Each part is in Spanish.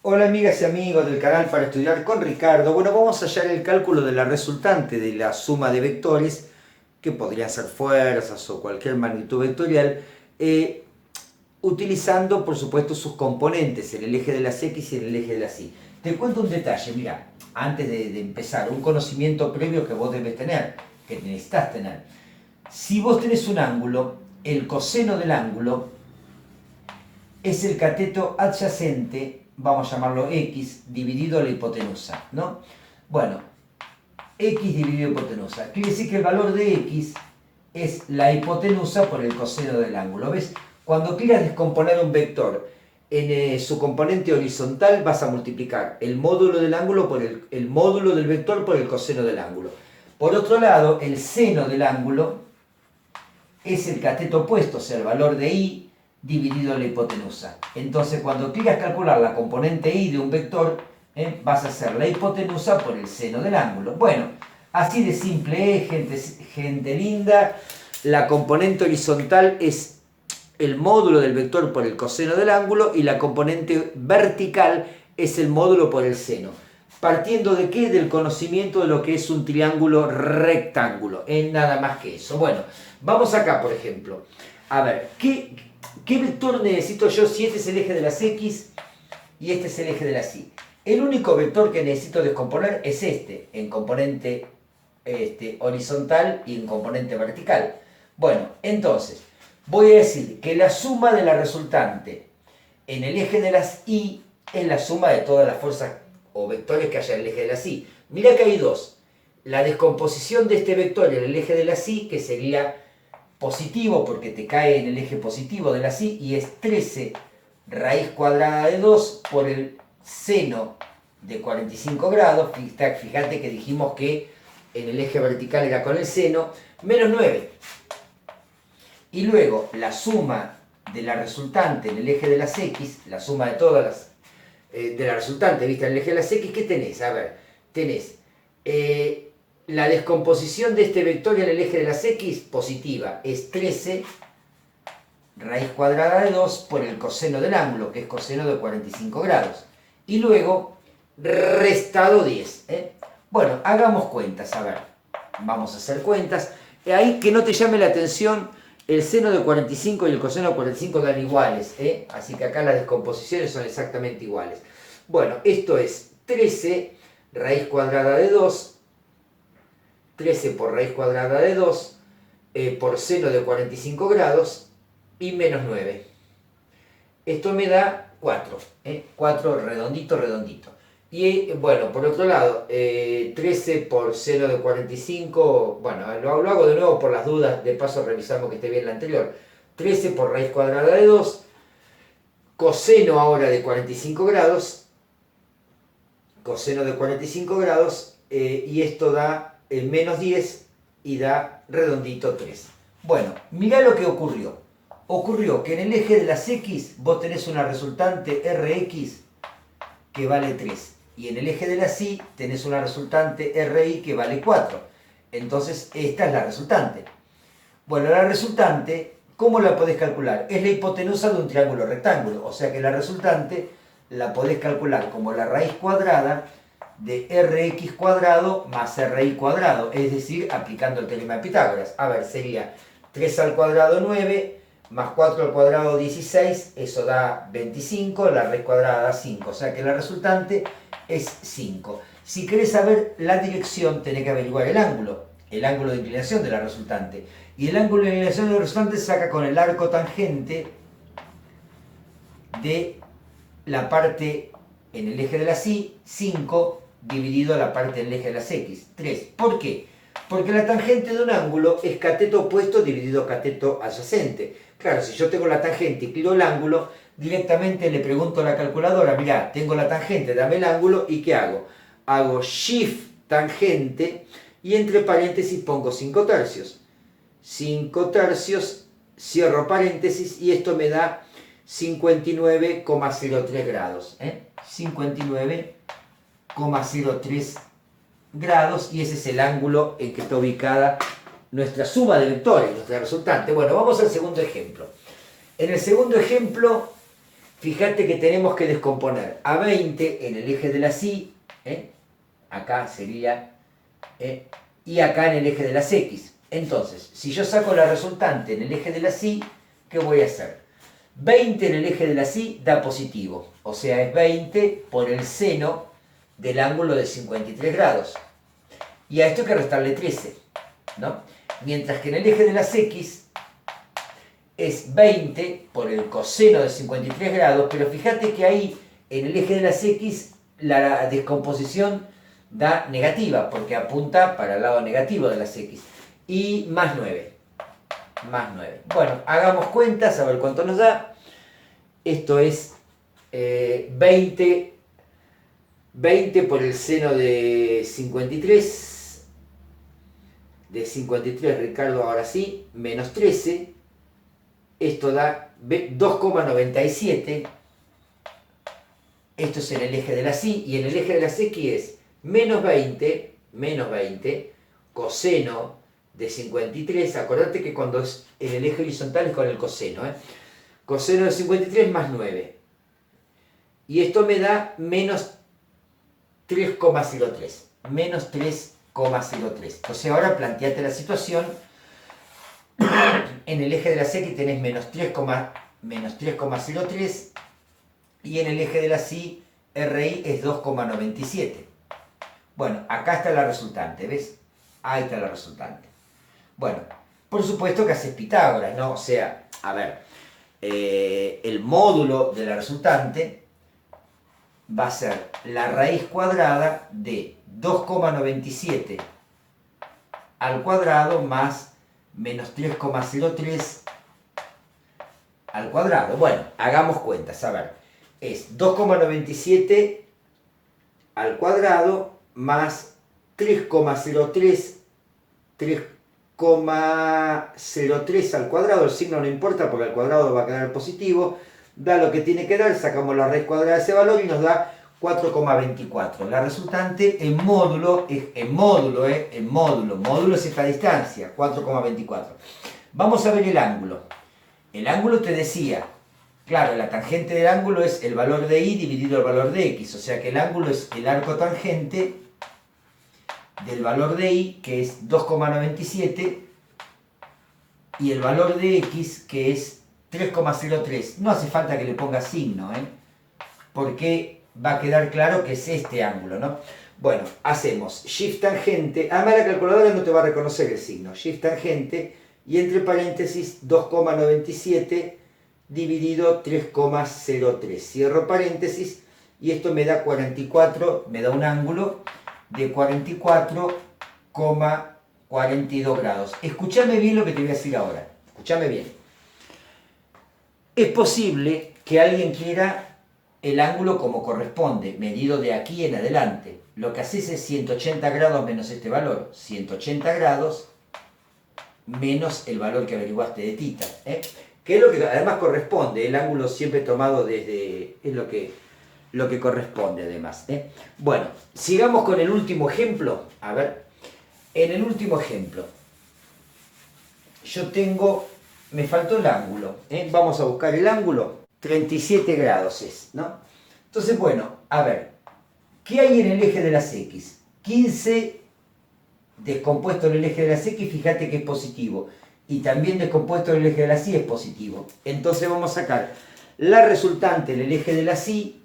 Hola amigas y amigos del canal para estudiar con Ricardo. Bueno, vamos a hallar el cálculo de la resultante de la suma de vectores, que podrían ser fuerzas o cualquier magnitud vectorial, utilizando por supuesto sus componentes, en el eje de las X y en el eje de las Y. Te cuento un detalle, mira, antes de empezar, un conocimiento previo que vos debes tener, que necesitas tener. Si vos tenés un ángulo, el coseno del ángulo es el cateto adyacente, vamos a llamarlo X, dividido la hipotenusa, ¿no? Bueno, X dividido hipotenusa. Quiere decir que el valor de X es la hipotenusa por el coseno del ángulo. ¿Ves? Cuando quieras descomponer un vector en su componente horizontal, vas a multiplicar el módulo del ángulo por el módulo del vector por el coseno del ángulo. Por otro lado, el seno del ángulo es el cateto opuesto, o sea, el valor de Y dividido la hipotenusa. Entonces, cuando quieras calcular la componente Y de un vector, vas a hacer la hipotenusa por el seno del ángulo. Bueno, así de simple es, gente linda. La componente horizontal es el módulo del vector por el coseno del ángulo y la componente vertical es el módulo por el seno. ¿Partiendo de qué? Del conocimiento de lo que es un triángulo rectángulo. Es nada más que eso. Bueno, vamos acá, por ejemplo. A ver, ¿qué vector necesito yo si este es el eje de las X y este es el eje de las Y? El único vector que necesito descomponer es este, en componente horizontal y en componente vertical. Bueno, entonces, voy a decir que la suma de la resultante en el eje de las Y es la suma de todas las fuerzas o vectores que haya en el eje de las Y. Mira que hay dos. La descomposición de este vector en el eje de las Y, que sería positivo porque te cae en el eje positivo de la Y, y es 13 raíz cuadrada de 2 por el seno de 45 grados. Fíjate que dijimos que en el eje vertical era con el seno, menos 9. Y luego la suma de la resultante en el eje de las X, la suma de todas las de la resultante vista en el eje de las X, ¿qué tenés? A ver, tenés la descomposición de este vector en el eje de las X positiva, es 13 raíz cuadrada de 2 por el coseno del ángulo, que es coseno de 45 grados. Y luego restado 10. Bueno, hagamos cuentas, a ver, vamos a hacer cuentas. Ahí que no te llame la atención, el seno de 45 y el coseno de 45 dan iguales, así que acá las descomposiciones son exactamente iguales. Bueno, esto es 13 raíz cuadrada de 2, 13 por raíz cuadrada de 2, por seno de 45 grados y menos 9. Esto me da 4, 4 redondito, redondito. Y bueno, por otro lado, 13 por seno de 45, bueno, lo hago de nuevo por las dudas, de paso revisamos que esté bien la anterior. 13 por raíz cuadrada de 2, coseno ahora de 45 grados, coseno de 45 grados, y esto da menos 10 y da redondito 3. Bueno, mirá lo que ocurrió. Ocurrió que en el eje de las X vos tenés una resultante Rx que vale 3. Y en el eje de las Y tenés una resultante RI que vale 4. Entonces esta es la resultante. Bueno, la resultante, ¿cómo la podés calcular? Es la hipotenusa de un triángulo rectángulo. O sea que la resultante la podés calcular como la raíz cuadrada de Rx cuadrado más Ri cuadrado. Es decir, aplicando el teorema de Pitágoras. A ver, sería 3 al cuadrado 9, más 4 al cuadrado 16, eso da 25, la raíz cuadrada da 5. O sea que la resultante es 5. Si querés saber la dirección, tenés que averiguar el ángulo de inclinación de la resultante. Y el ángulo de inclinación de la resultante se saca con el arco tangente de la parte en el eje de las Y, 5, dividido la parte en el eje de las X, 3. ¿Por qué? Porque la tangente de un ángulo es cateto opuesto dividido cateto adyacente. Claro, si yo tengo la tangente y quiero el ángulo, directamente le pregunto a la calculadora, mirá, tengo la tangente, dame el ángulo, ¿y qué hago? Hago shift tangente y entre paréntesis pongo 5 tercios. 5 tercios, cierro paréntesis y esto me da 59,03 grados. 59,03 grados, y ese es el ángulo en que está ubicada nuestra suma de vectores, nuestra resultante. Bueno, vamos al segundo ejemplo. En el segundo ejemplo, fíjate que tenemos que descomponer a 20 en el eje de las y, acá sería, y acá en el eje de las x. Entonces, si yo saco la resultante en el eje de las y, ¿qué voy a hacer? 20 en el eje de las y da positivo, o sea, es 20 por el seno del ángulo de 53 grados. Y a esto hay que restarle 13, ¿no? Mientras que en el eje de las x es 20 por el coseno de 53 grados, pero fíjate que ahí en el eje de las x la descomposición da negativa, porque apunta para el lado negativo de las x. Y más 9. Más 9. Bueno, hagamos cuentas, a ver cuánto nos da. Esto es 20 por el seno de 53. De 53, Ricardo, ahora sí, menos 13. Esto da 2,97. Esto es en el eje de las y, y en el eje de las x es menos 20, coseno de 53. Acordate que cuando es en el eje horizontal es con el coseno, coseno de 53 más 9. Y esto me da menos 3,03. Menos 3,03. Entonces ahora planteate la situación. En el eje de las x tenés menos 3,03 y en el eje de las y, RI es 2,97. Bueno, acá está la resultante, ¿ves? Ahí está la resultante. Bueno, por supuesto que haces Pitágoras, ¿no? O sea, a ver, el módulo de la resultante va a ser la raíz cuadrada de 2,97 al cuadrado más menos 3,03 al cuadrado. Bueno, hagamos cuentas, a ver, es 2,97 al cuadrado más 3,03 al cuadrado, el signo no importa porque al cuadrado va a quedar positivo, da lo que tiene que dar, sacamos la raíz cuadrada de ese valor y nos da 4,24. La resultante en módulo es módulo es esta distancia, 4,24. Vamos a ver el ángulo. El ángulo te decía, claro, la tangente del ángulo es el valor de y dividido el valor de x, o sea que el ángulo es el arco tangente del valor de y, que es 2,97, y el valor de x, que es 3,03. No hace falta que le ponga signo, porque va a quedar claro que es este ángulo, ¿no? Bueno, hacemos shift tangente, además la calculadora no te va a reconocer el signo, shift tangente, y entre paréntesis 2,97 dividido 3,03. Cierro paréntesis y esto me da 44, me da un ángulo de 44,42 grados. Escúchame bien lo que te voy a decir ahora. Escúchame bien. Es posible que alguien quiera el ángulo como corresponde, medido de aquí en adelante. Lo que haces es 180 grados menos este valor. 180 grados menos el valor que averiguaste de tita, que es lo que además corresponde, el ángulo siempre tomado desde, es lo que corresponde además, Bueno, sigamos con el último ejemplo. A ver, en el último ejemplo yo tengo, me faltó el ángulo, vamos a buscar el ángulo, 37 grados es, ¿no? Entonces, bueno, a ver, ¿qué hay en el eje de las x? 15 descompuesto en el eje de las x, fíjate que es positivo. Y también descompuesto en el eje de las y es positivo. Entonces vamos a sacar la resultante en el eje de las y.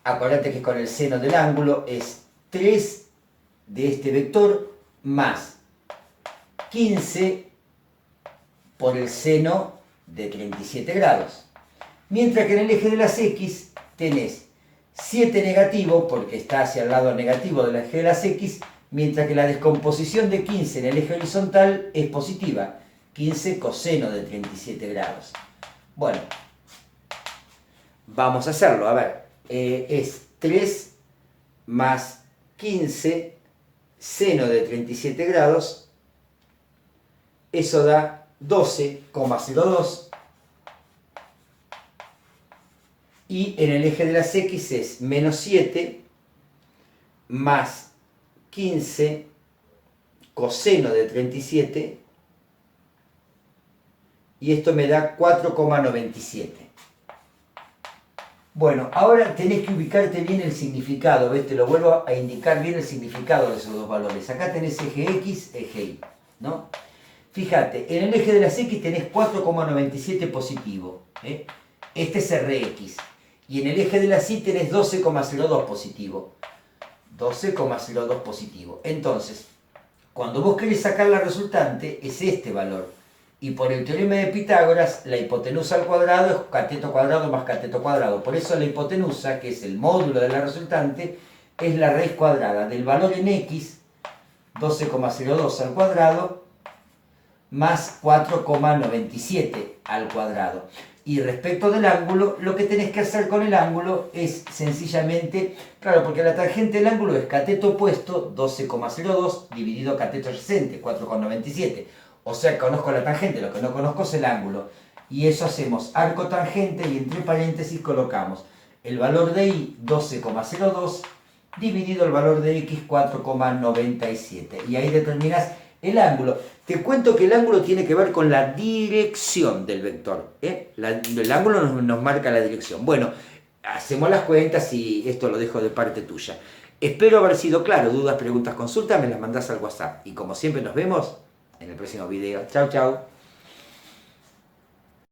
Acuérdate que con el seno del ángulo es 3 de este vector más 15 por el seno de 37 grados. Mientras que en el eje de las x tenés 7 negativo, porque está hacia el lado negativo del eje de las x, mientras que la descomposición de 15 en el eje horizontal es positiva, 15 coseno de 37 grados. Bueno, vamos a hacerlo, a ver, es 3 más 15 seno de 37 grados, eso da 12,02, y en el eje de las x es menos 7 más 15 coseno de 37 y esto me da 4,97. Bueno, ahora tenés que ubicarte bien el significado, ¿ves? Te lo vuelvo a indicar bien el significado de esos dos valores. Acá tenés eje X, eje Y, ¿no? Fíjate, en el eje de las X tenés 4,97 positivo, ¿eh? Este es Rx. Y en el eje de las Y tenés 12,02 positivo. 12,02 positivo. Entonces, cuando vos querés sacar la resultante, es este valor. Y por el teorema de Pitágoras, la hipotenusa al cuadrado es cateto cuadrado más cateto cuadrado. Por eso la hipotenusa, que es el módulo de la resultante, es la raíz cuadrada del valor en X, 12,02 al cuadrado, más 4,97 al cuadrado. Y respecto del ángulo, lo que tenés que hacer con el ángulo es sencillamente, claro, porque la tangente del ángulo es cateto opuesto, 12,02, dividido cateto adyacente, 4,97. O sea, conozco la tangente, lo que no conozco es el ángulo. Y eso hacemos arco tangente y entre paréntesis colocamos el valor de y, 12,02, dividido el valor de x, 4,97. Y ahí determinas el ángulo. Te cuento que el ángulo tiene que ver con la dirección del vector, ¿eh? El ángulo nos marca la dirección. Bueno, hacemos las cuentas y esto lo dejo de parte tuya. Espero haber sido claro. Dudas, preguntas, consultas, me las mandás al WhatsApp. Y como siempre nos vemos en el próximo video. Chau, chau.